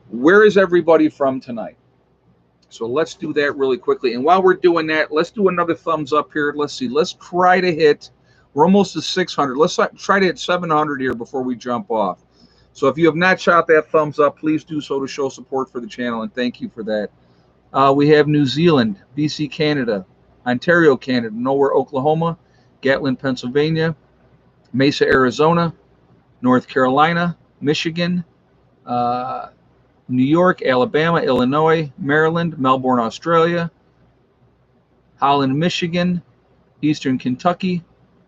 Where is everybody from tonight? So let's do that really quickly. And while we're doing that, let's do another thumbs up here. Let's see. Let's try to hit, we're almost to 600. Let's try to hit 700 here before we jump off. So if you have not shot that thumbs up, please do so to show support for the channel, and thank you for that. We have New Zealand, BC, Canada, Ontario, Canada, Nowhere, Oklahoma, Gatlin, Pennsylvania, Mesa, Arizona, North Carolina, Michigan, New York, Alabama, Illinois, Maryland, Melbourne, Australia, Holland, Michigan, Eastern Kentucky,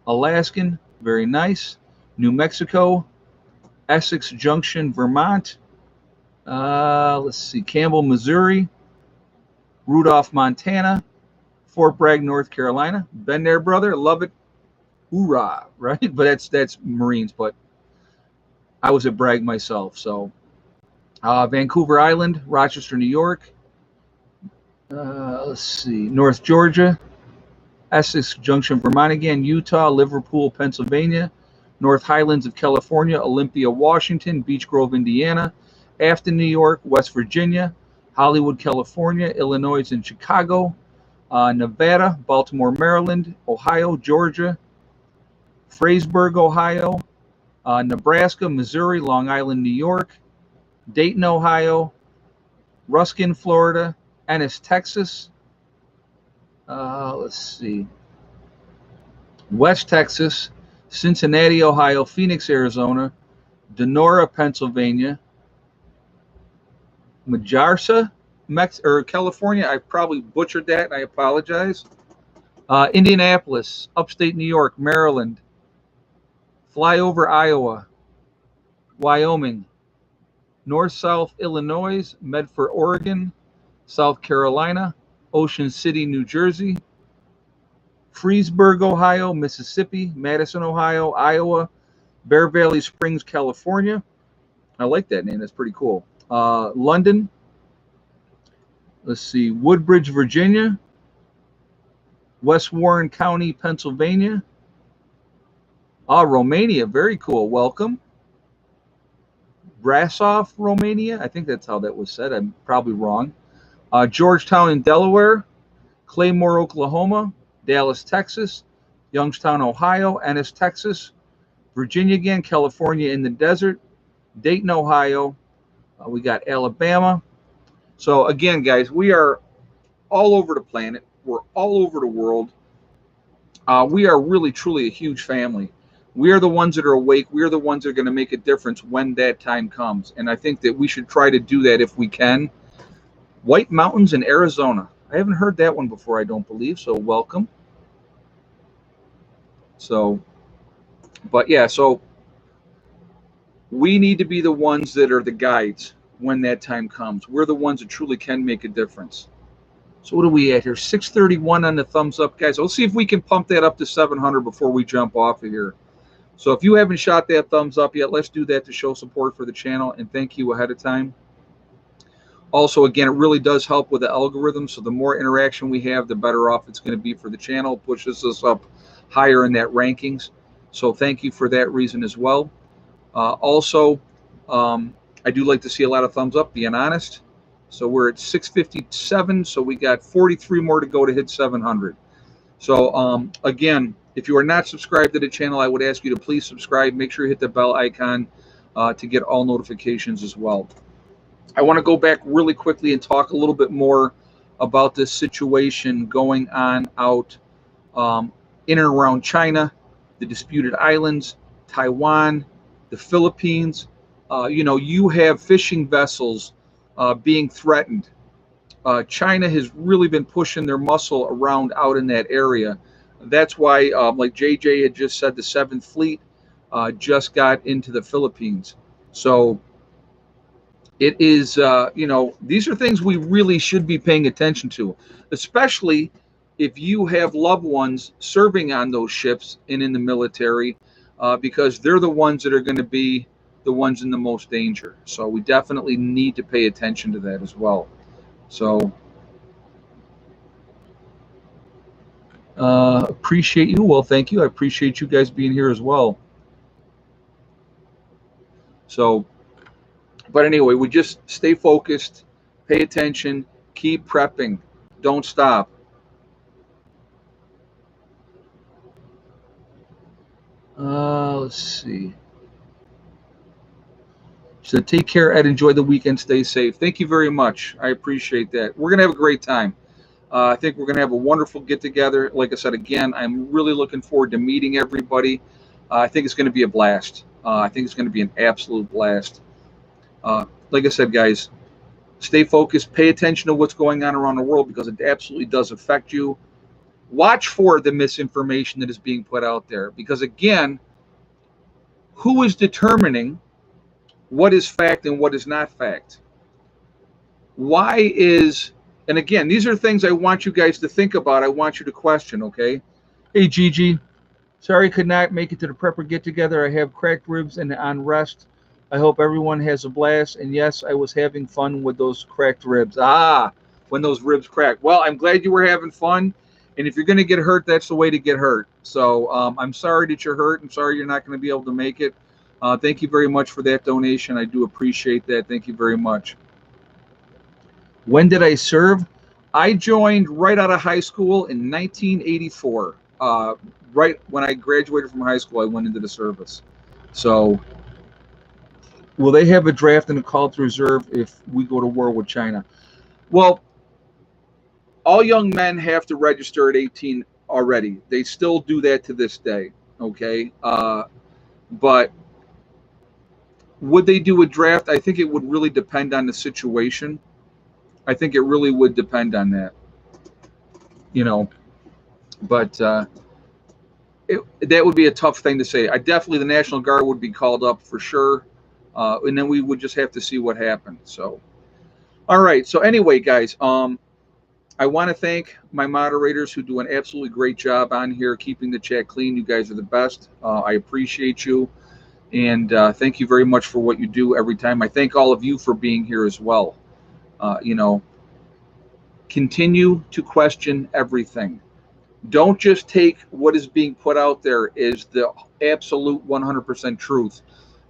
Alaskan, very nice, New Mexico, Essex Junction, Vermont, let's see, Campbell, Missouri, Rudolph, Montana, Fort Bragg, North Carolina. Been there, brother. Love it. Hoorah, right? But that's Marines, but I was at Bragg myself. So Vancouver Island, Rochester, New York. Let's see, North Georgia, Essex Junction, Vermont again, Utah, Liverpool, Pennsylvania, North Highlands of California, Olympia, Washington, Beech Grove, Indiana, Afton, New York, West Virginia, Hollywood, California, Illinois and Chicago, Nevada, Baltimore, Maryland, Ohio, Georgia, Fraysburg, Ohio, Nebraska, Missouri, Long Island, New York, Dayton, Ohio, Ruskin, Florida, Ennis, Texas. Let's see. West Texas, Cincinnati, Ohio, Phoenix, Arizona, Donora, Pennsylvania, Majarsa, California. I probably butchered that, and I apologize. Indianapolis, upstate New York, Maryland, Flyover, Iowa, Wyoming, North-South Illinois, Medford, Oregon, South Carolina, Ocean City, New Jersey, Freesburg, Ohio, Mississippi, Madison, Ohio, Iowa, Bear Valley Springs, California. I like that name. That's pretty cool. London. Let's see. Woodbridge, Virginia. West Warren County, Pennsylvania. Romania. Very cool. Welcome. Brasov, Romania. I think that's how that was said. I'm probably wrong. Georgetown in Delaware. Claymore, Oklahoma. Dallas, Texas. Youngstown, Ohio. Ennis, Texas. Virginia again. California in the desert. Dayton, Ohio. We got Alabama. So again, guys, we are all over the planet. We're all over the world. We are really, truly a huge family. We are the ones that are awake. We are the ones that are going to make a difference when that time comes. And I think that we should try to do that if we can. White Mountains in Arizona. I haven't heard that one before, I don't believe. So welcome. So, but yeah, so we need to be the ones that are the guides when that time comes. We're the ones that truly can make a difference. So what are we at here? 631 on the thumbs up, guys. Let's see if we can pump that up to 700 before we jump off of here. So if you haven't shot that thumbs up yet, let's do that to show support for the channel, and thank you ahead of time. Also, again, it really does help with the algorithm, so the more interaction we have, the better off it's going to be for the channel. It pushes us up higher in that rankings. So thank you for that reason as well. I do like to see a lot of thumbs up, being honest. So we're at 657, so we got 43 more to go to hit 700. So again, if you are not subscribed to the channel, I would ask you to please subscribe. Make sure you hit the bell icon to get all notifications as well. I want to go back really quickly and talk a little bit more about this situation going on out in and around China, the disputed islands, Taiwan, the Philippines. You have fishing vessels being threatened. China has really been pushing their muscle around out in that area. That's why, like JJ had just said, the 7th Fleet just got into the Philippines. So it is, these are things we really should be paying attention to, especially if you have loved ones serving on those ships and in the military, because they're the ones that are going to be the ones in the most danger. So we definitely need to pay attention to that as well. So appreciate you. Well, thank you. I appreciate you guys being here as well. So, but anyway, we just stay focused, pay attention, keep prepping, don't stop. Let's see. So take care, Ed. Enjoy the weekend. Stay safe. Thank you very much. I appreciate that. We're going to have a great time. I think we're going to have a wonderful get-together. Like I said, again, I'm really looking forward to meeting everybody. I think it's going to be a blast. I think it's going to be an absolute blast. Like I said, guys, stay focused. Pay attention to what's going on around the world, because it absolutely does affect you. Watch for the misinformation that is being put out there, because, again, who is determining what is fact and what is not fact? Why is... And again, these are things I want you guys to think about. I want you to question, okay? Hey, Gigi. Sorry I could not make it to the prepper get-together. I have cracked ribs and on rest. I hope everyone has a blast. And yes, I was having fun with those cracked ribs. When those ribs crack. Well, I'm glad you were having fun. And if you're going to get hurt, that's the way to get hurt. So I'm sorry that you're hurt. I'm sorry you're not going to be able to make it. Thank you very much for that donation. I do appreciate that. Thank you very much. When did I serve? I joined right out of high school in 1984. Right when I graduated from high school, I went into the service. So, will they have a draft and a call to reserve if we go to war with China? Well, all young men have to register at 18 already. They still do that to this day. Okay. But would they do a draft? I think it would really depend on the situation. I think it really would depend on that. You know, but that would be a tough thing to say. I definitely, the National Guard would be called up for sure. And then we would just have to see what happened. So, all right. So anyway, guys, I want to thank my moderators who do an absolutely great job on here, keeping the chat clean. You guys are the best. I appreciate you. And thank you very much for what you do every time. I thank all of you for being here as well. You know, continue to question everything. Don't just take what is being put out there as the absolute 100% truth.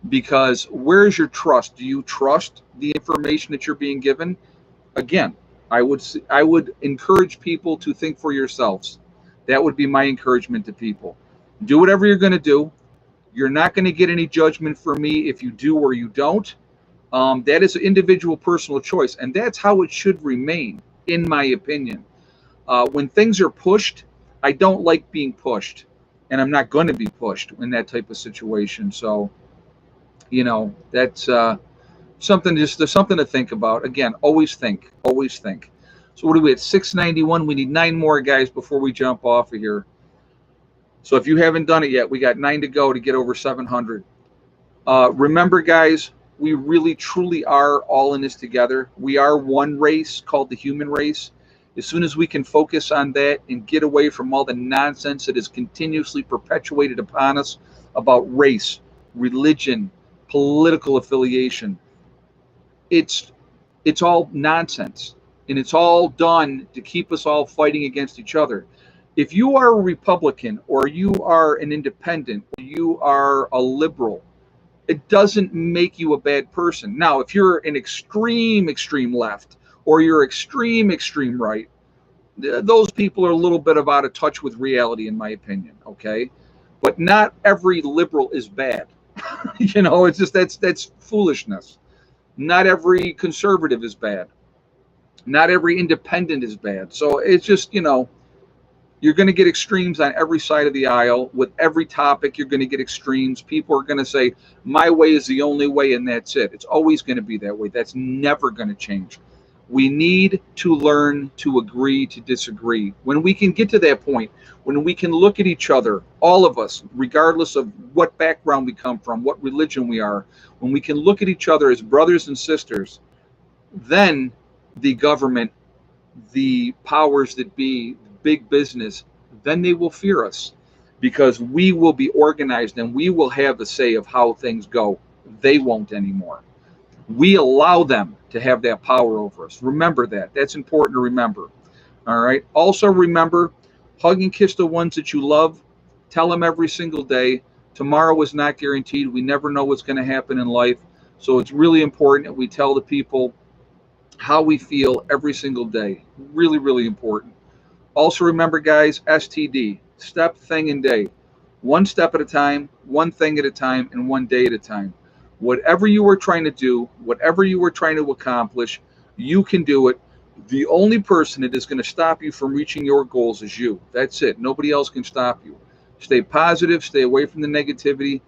Because where's your trust? Do you trust the information that you're being given? Again, I would encourage people to think for yourselves. That would be my encouragement to people. Do whatever you're going to do. You're not going to get any judgment from me if you do or you don't. That is an individual personal choice, and that's how it should remain, in my opinion. When things are pushed, I don't like being pushed, and I'm not going to be pushed in that type of situation. So, you know, that's something to think about. Again, always think, always think. So what are we at? 691. We need 9 more guys before we jump off of here. So if you haven't done it yet, we got 9 to go to get over 700. Remember, guys, we really truly are all in this together. We are one race called the human race. As soon as we can focus on that and get away from all the nonsense that is continuously perpetuated upon us about race, religion, political affiliation, it's all nonsense, and it's all done to keep us all fighting against each other. If you are a Republican or you are an independent or you are a liberal, it doesn't make you a bad person. Now, if you're an extreme left or you're extreme right, those people are a little bit out of touch with reality, in my opinion. Okay, but not every liberal is bad. You know, it's just that's foolishness. Not every conservative is bad. Not every independent is bad. So it's just, you know, you're going to get extremes on every side of the aisle. With every topic, you're going to get extremes. People are going to say, my way is the only way, and that's it. It's always going to be that way. That's never going to change. We need to learn to agree to disagree. When we can get to that point, when we can look at each other, all of us, regardless of what background we come from, what religion we are, when we can look at each other as brothers and sisters, then the government, the powers that be, big business, then they will fear us, because we will be organized and we will have the say of how things go. They won't anymore. We allow them to have that power over us. Remember that. That's important to remember. All right. Also remember, hug and kiss the ones that you love. Tell them every single day. Tomorrow is not guaranteed. We never know what's going to happen in life. So it's really important that we tell the people how we feel every single day. Really, really important. Also remember, guys, STD, step, thing, and day. One step at a time, one thing at a time, and one day at a time. Whatever you are trying to do, whatever you are trying to accomplish, you can do it. The only person that is going to stop you from reaching your goals is you. That's it. Nobody else can stop you. Stay positive. Stay away from the negativity.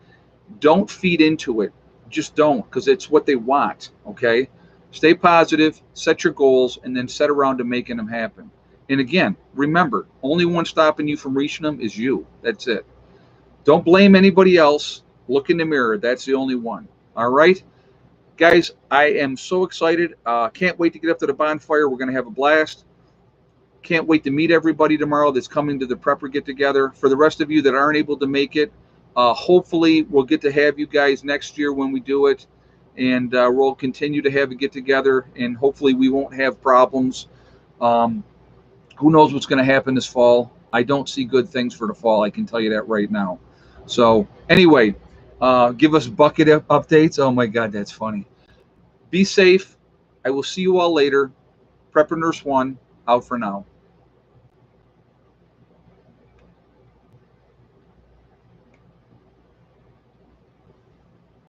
Don't feed into it. Just don't, because it's what they want, okay? Stay positive, set your goals, and then set around to making them happen. And again, remember, only one stopping you from reaching them is you. That's it. Don't blame anybody else. Look in the mirror. That's the only one. All right? Guys, I am so excited. Can't wait to get up to the bonfire. We're going to have a blast. Can't wait to meet everybody tomorrow that's coming to the Prepper get-together. For the rest of you that aren't able to make it, hopefully we'll get to have you guys next year when we do it. And we'll continue to have a get-together. And hopefully we won't have problems. Who knows what's going to happen this fall? I don't see good things for the fall. I can tell you that right now. So anyway, give us bucket updates. Oh my God, that's funny. Be safe. I will see you all later. Prepper Nurse 1 out for now.